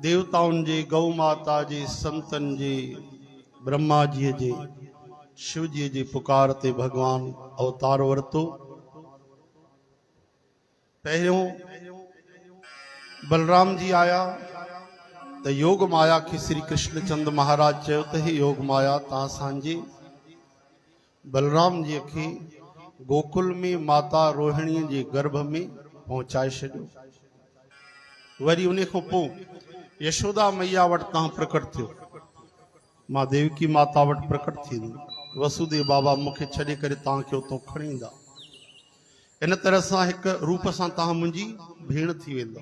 देवताउन जी, गौ माता जी, संतन जी, ब्रह्मा जी जी, शिव जी पुकार ते भगवान अवतार वरतो। पहिरियों बलराम जी आया तो योग माया की श्री कृष्ण चंद महाराज चयो त हे योग माया ता सांझे बलराम जी खे गोकुल में माता रोहिणी के गर्भ में पहुंचाए छो। वरी उन खां पोइ यशोदा मैया वट तहां प्रकट थियो, मां देवकी माता वट प्रकट थी वसुदेव बाबा मुखे छड़े करे तहां उतो खणी ईंदा। इन तरह सां हिक रूप सां तहां मुंहिंजी भेण थी वेंदो,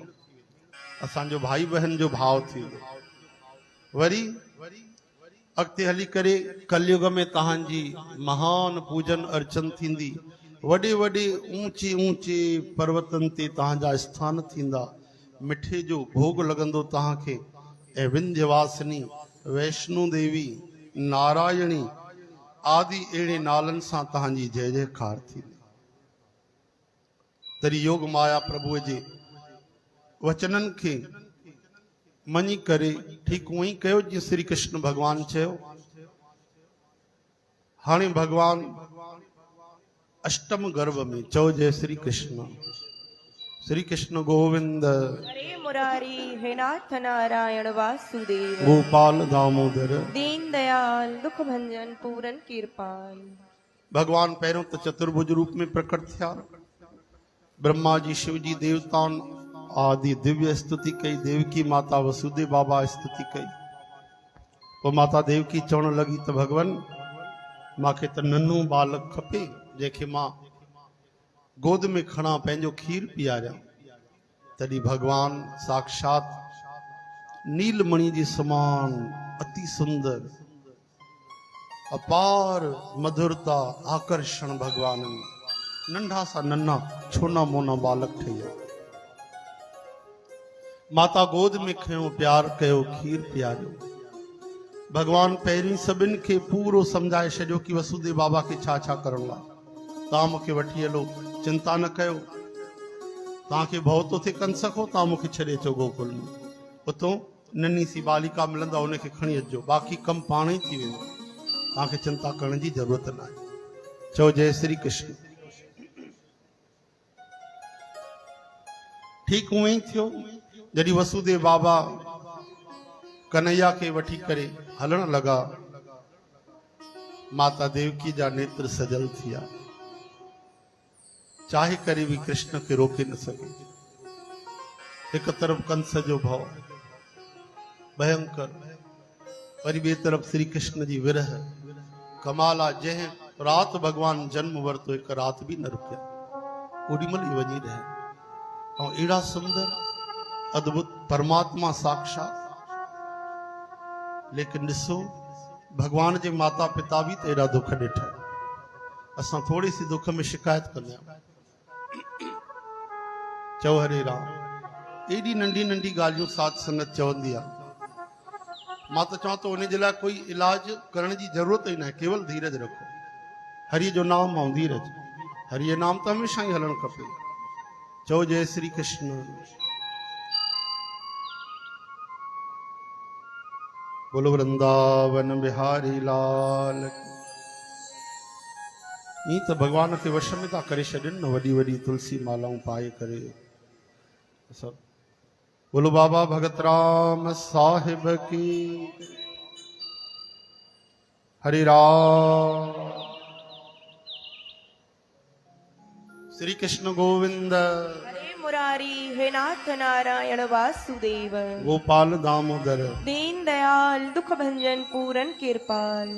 असांजो भाई बहन जो भाव थी वेंदो। वरी अॻिते हली करे कलयुग में तहांजी महान पूजन अर्चन थींदी, वॾे वॾे ऊंचे ऊंचे पर्वतन ते तहांजा स्थान थींदा, मिठे जो भोग लगंदो तहां खे, ऐं विंध्यवासिनी, वैष्णो देवी, नारायणी आदि अहिड़े नालनि सां तहांजी जय जयकार थींदी। तरी योग माया प्रभु जे वचनन खे मञी करे ठीक उही कयो जीअं श्री कृष्ण भगवान चयो। हाणे भगवान अष्टम गर्भ में चओ जय श्री कृष्ण। श्री कृष्ण गोविंद हरे मुरारी हे नाथ नारायण वासुदेव गोपाल दामोदर दीन दयाल दुख भंजन पूरन कृपाल। भगवान पहिरों तो चतुर्भुज रूप में प्रकट थिया। ब्रह्मा जी, शिव जी, देवताउन आदि दिव्य स्तुति कई, देवकी माता वसुदेव बाबा स्तुति कई। तो माता देवकी चवण लगी तो भगवान माखे तो नन्हो बालक खपे जंहिंखे मां गोद में खणा पंहिंजो खीर पीआरियां। तॾहिं भगवान साक्षात नीलमणि जी समान अति सुंदर अपार मधुरता आकर्षण भगवान नंढा सा नन्हा छोना मोना बालक ठही विया। माता गोद में खयो, प्यार कयो, खीर पीआरियो। भगवान पहिरीं सभिनि खे पूरो समझाए छॾियो कि वसुदेव बाबा खे छा छा करणो आहे। तव्हां मूंखे वठी हलो, चिंता न कयो, तव्हांखे भउ थो थिए कंस खां, तव्हां मूंखे छॾे अचो गोकुल में, उतो नन्ही सी बालिका मिलंदा, उनखे खणी अचिजो, बाक़ी कमु पाण ई थी वेंदो, तव्हांखे चिंता करण जी ज़रूरत न आहे। चओ जय श्री कृष्ण। ठीक उहे ई थियो। जॾहिं वसुदेव बाबा कन्हैया के वठी करे हलण लगा, माता देवकी जा नेत्र सजल थिया, चाहे करे भी कृष्ण के रोके न सके। एक तरफ कंस जो भव भयंकर, वरी ॿिए तरफ श्री कृष्ण जी विरह कमाला। जंहिं रात भगवान जन्म वरतो एक रात भी न रुकिया, ओॾीमहिल ई वञी रहे। ऐं अहिड़ा सुंदर अद्भुत परमात्मा साक्षात। लेकिन ॾिसो भगवान जे माता पिता भी तो एॾा दुख ॾिठा। असां थोड़ी सी दुख में शिकायत कंदा आहियूं। चओ हरे राम। एॾी नंढी नंढी ॻाल्हियूं साध संगत चवंदी आहे। मां तो चवां थो उन जे लाइ कोई इलाज करण जी ज़रूरत ई न आहे, केवल धीरज रखो। हरि जो नाम ऐं धीरज, हरि जो नाम तो हमेशा ही हलणु खपे। चओ जय श्री कृष्ण। बोलो वृंदावन बिहारी लाल। ई तो भगवान के वश में था करे छॾनि न, वॾी वॾी तुलसी मालाऊं पाए करे सब। बोलो बाबा भगत राम साहिब की। हरे राम। श्री कृष्ण गोविंद हरे मुरारी हे नाथ नारायण वासुदेव गोपाल दामोदर दीन दयाल दुख भंजन पूरन कृपाल।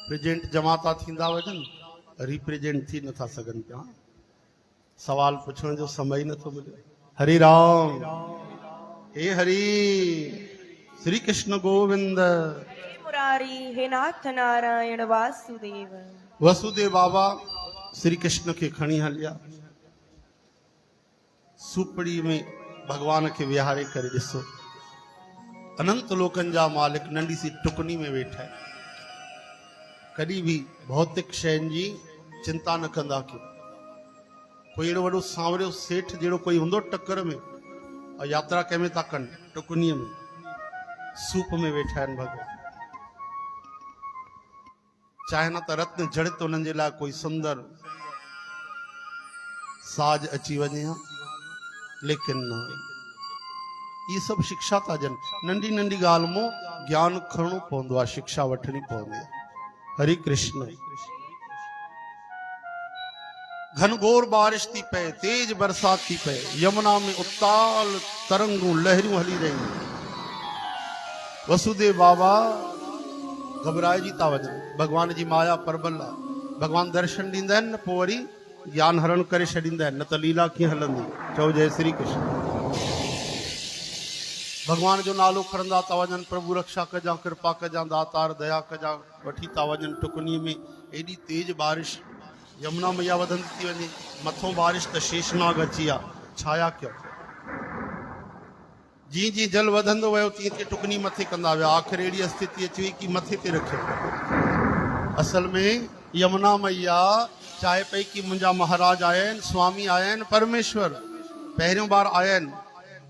प्रेजेंट जमाता थींदा वञनि, रिप्रेजेंट थी नथा सघनि पिया। सवाल पुछण जो समय नथो मिले। हरे राम। हे हरि। श्री कृष्ण गोविंद। हरे मुरारी हे नाथ नारायण वासुदेव। वसुदेव बाबा श्री कृष्ण के खणी हलिया। सुपड़ी में भगवान के विहारे करे ॾिसो, अनंत लोकन जा मालिक नंढी सी टुकनी में वेठा है। कभी भी भौतिक शयन जी चिंता न कंदा कयो। कोई एड़ो वॾो सांवरियो सेठ जहिड़ो कोई हूंदो टक्कर में, और यात्रा कंहिंमें था कनि, टुकनीअ में। सूप में वेठा आहिनि भॻवान। चाहे न त रत्न जड़ित उन्हनि जे लाइ कोई सुंदर साज अची वञे हा, लेकिन ये सब शिक्षा था ॾियनि। नंढी नंढी ॻाल्हि मां ज्ञान खणणो पवंदो आहे, शिक्षा वठणी पवंदी आहे। हरे कृष्ण। घनघोर बारिश थी पए, तेज बरसात थी पए, यमुना में उताल तरंगूं लहरियूं हली रही। वसुदेव बाबा घबराइजी था वञनि। भगवान जी माया परबल आहे। भगवान दर्शन ॾींदा आहिनि न पोइ वरी ज्ञान हरण करे छॾींदा आहिनि, न त लीला कीअं हलंदी। चओ जय श्री कृष्ण। भगवान जो नालो खणंदा था वञनि, प्रभु रक्षा कजां, कृपा कजां, दातार दया कजां, वठी था वञनि। टुकनीअ में एॾी तेज बारिश, यमुना मैया वधंदी थी वञे, मथों बारिश त शेषनाग अची आहे। छाया कयो? जीअं जीअं जल वधंदो वियो तीअं तीअं टुकनी मथे कंदा विया। आख़िर अहिड़ी स्थिति अची वई कि मथे ते रखियो। असल में यमुना मैया चाहे पई कि मुंहिंजा महाराज आया आहिनि, स्वामी आया आहिनि, परमेश्वर पहिरियों बार आया आहिनि,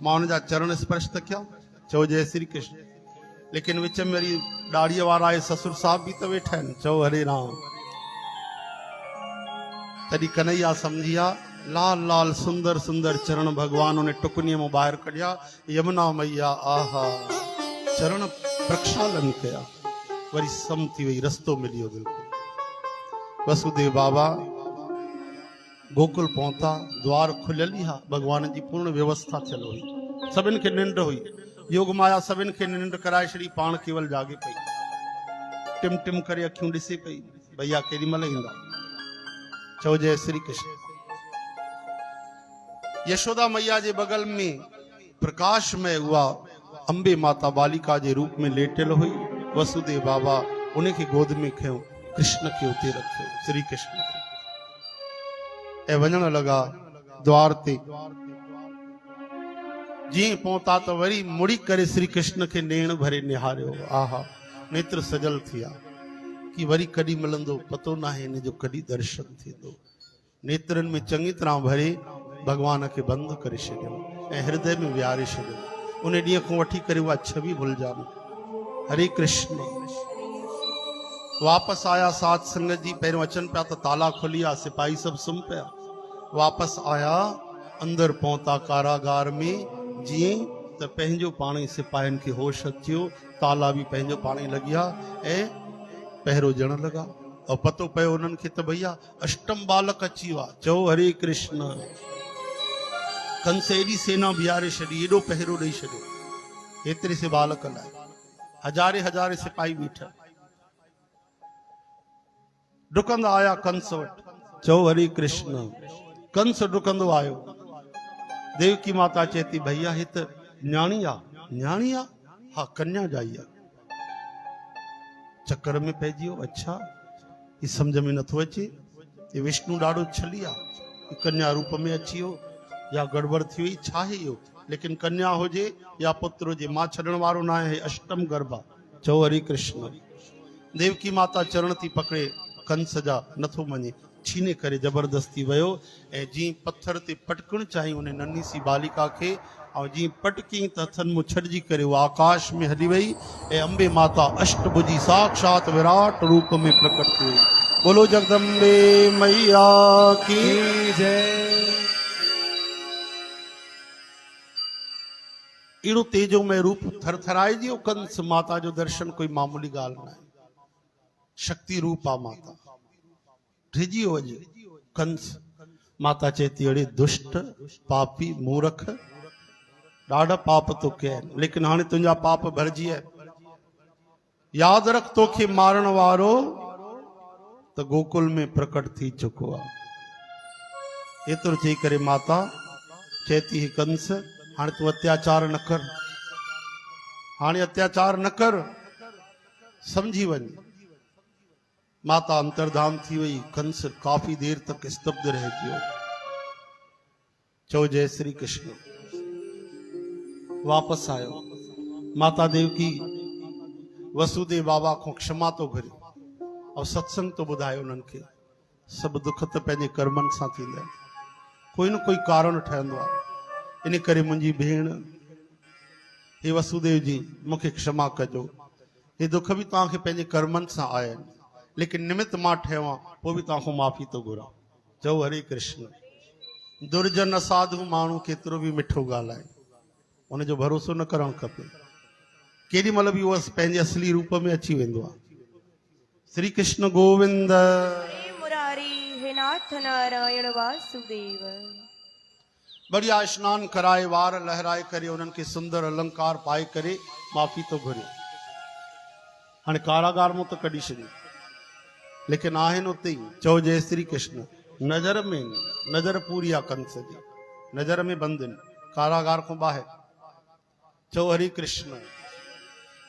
मां हुनजा चरण स्पर्श त कया। चओ जय श्री कृष्ण। लेकिन विच में वरी ॾाड़ीअ वारा आहे, ससुर साहब बि त वेठा आहिनि। चओ हरे राम। तॾहिं कन्हैया सम्झिया, लाल लाल सुंदर सुंदर चरण भगवान उन टुकनीअ मां ॿाहिरि कढिया। यमुना मैया आहा चरण प्रक्षालन कया, वरी सम थी वई, रस्तो मिली वियो बिल्कुलु। वसुदेव बाबा गोकुल पहुता, द्वार खुलियल ई हा, भगवान जी पूर्ण व्यवस्था थियल हुई। सभिनि खे निंड हुई। योग माया सभिनि खे निंड कराए छॾी, पाण केवल जागे पई। टिम टिम करे अखियूं ॾिसे पई, भैया केॾी महिल ईंदा। चओ जय श्री कृष्ण। यशोदा मैया जे बगल में प्रकाश में हुआ अंबे माता बालिका जे रूप में लेटियल हुई। वसुदेव बाबा उन खे गोद में खयो, कृष्ण खे उते रखियो, श्री कृष्ण खे, ऐं वञण लॻा द्वार ते। जीअं पहुता त वरी मुड़ी करे श्री कृष्ण खे नेण भरे निहारियो। आहा नेत्र सजल थिया कि वरी कॾहिं मिलंदो, पतो न आहे हिन जो कॾहिं दर्शन थींदो। नेत्रनि में चङी तरह भरे भगवान खे बंदि करे छॾियो ऐं हृदय में विहारे छॾियो। उन ॾींहं खां वठी करे उहा छवि भुलिजानी। हरे कृष्ण। वापसि आया साध संगत जी। पहिरियों अचनि पिया त ताला खुली विया, सिपाही सभु सुम्ही पिया। वापसि आया, अंदरि पहुता कारागार में। जीअं त पंहिंजो पाण ई सिपाहियुनि खे होश अचियो, ताला बि पंहिंजो पाण ई लॻिया ऐं पहिरो ॼण लॻा। और पतो पियो उन्हनि खे त भैया अष्टम बालक अची वियो आहे। चओ हरे कृष्ण। कंस एॾी सेना बीहारे छॾी, एॾो पहिरो ॾेई छॾियो एतिरे से बालक लाइ। हज़ारे हज़ारे सिपाही बीठा, डुकंदा आया कंस वटि। चओ हरे कृष्ण। कंस डुकंदो आयो। देवकी माता चए थी भैया हे त न्याणी आहे। न्याणी आहे? हा, कन्या जाई आहे। चक्कर में पइजी वियो। अच्छा, ये समझ में नथो अचे, ये विष्णु ॾाढो छली आहे, कन्या रूप में अची वियो या गड़बड़ थी वई, छा है इहो? लेकिन कन्या हुजे या पुत्र हुजे, मां छॾण वारो न आहे, अष्टम गर्भ आहे। चओ हरे कृष्ण। देवकी माता चरण थी पकड़े, कंस जा नथो मञे, छीने करे जबरदस्ती वियो ऐं जीअं पत्थर ते पटकण चाही उन नन्ही सी बालिका खे, ऐं जीअं पटकी त हथनि मूं छॾिजी करे उहा आकाश में हली वई ऐं अंबे माता अष्टभुजी साक्षात विराट रूप में प्रकट थी वई। बोलो जगदम्बे मैया की जय। अहिड़ो तेजोमय रूप थरथराए जियो कंस। माता जो दर्शन कोई मामूली ॻाल्हि न आहे, शक्ति रूप आहे माता। ढिजी वञे कंस। माता चेती अड़े दुष्ट पापी मूर्ख, ॾाढा पाप तो कया, लेकिन हाणे तुंहिंजा पाप भरिजी आहे। यादि रख, तोखे मारण वारो त गोकुल में प्रकट थी चुको आहे। एतिरो चई करे माता चेती हे कंस, हाणे तूं अत्याचार न कर, हाणे अत्याचार न कर, समझी वञ। माता अंतर्धान थी वई। कंस काफी देर तक स्तब्ध रह गयो। चो जय श्री कृष्ण। वापस आयो। माता देवकी वसुदेव बाबा को क्षमा तो घुरे और सत्संग तो ॿुधायो उन्हनि खे। सभु दुख त पंहिंजे कर्मनि सां थींदा आहिनि, कोई न कोई कारण ठहंदो आहे। इन करे मुंहिंजी भेण हे वसुदेव जी मूंखे क्षमा कजो, हे दुख भी तव्हांखे पंहिंजे कर्मनि सां आया आहिनि, लेकिन निमित मां ठहियो आहियां, पोइ बि तव्हांखां माफ़ी थो घुरां। चओ हरे कृष्ण। दुर्जन असाधु माण्हू केतिरो बि मिठो ॻाल्हाए, उनजो भरोसो न करणु खपे। केॾी महिल बि उहो पंहिंजे असली रूप में अची वेंदो आहे। श्री कृष्ण गोविंद। हे मुरारी हे नाथ नारायण वासुदेव। बढ़िया स्नान कराए वार लहराए करे उन्हनि खे सुंदर अलंकार पाए करे माफ़ी थो घुरे। हाणे कारागार मां त कढी छॾियो, लेकिन आहिनि उते ई। चओ जय श्री कृष्ण। नज़र में नज़र पूरी आहे कंस जी, नज़र में बंदि आहिनि, कारागार खां ॿाहिरि। चओ हरे कृष्ण।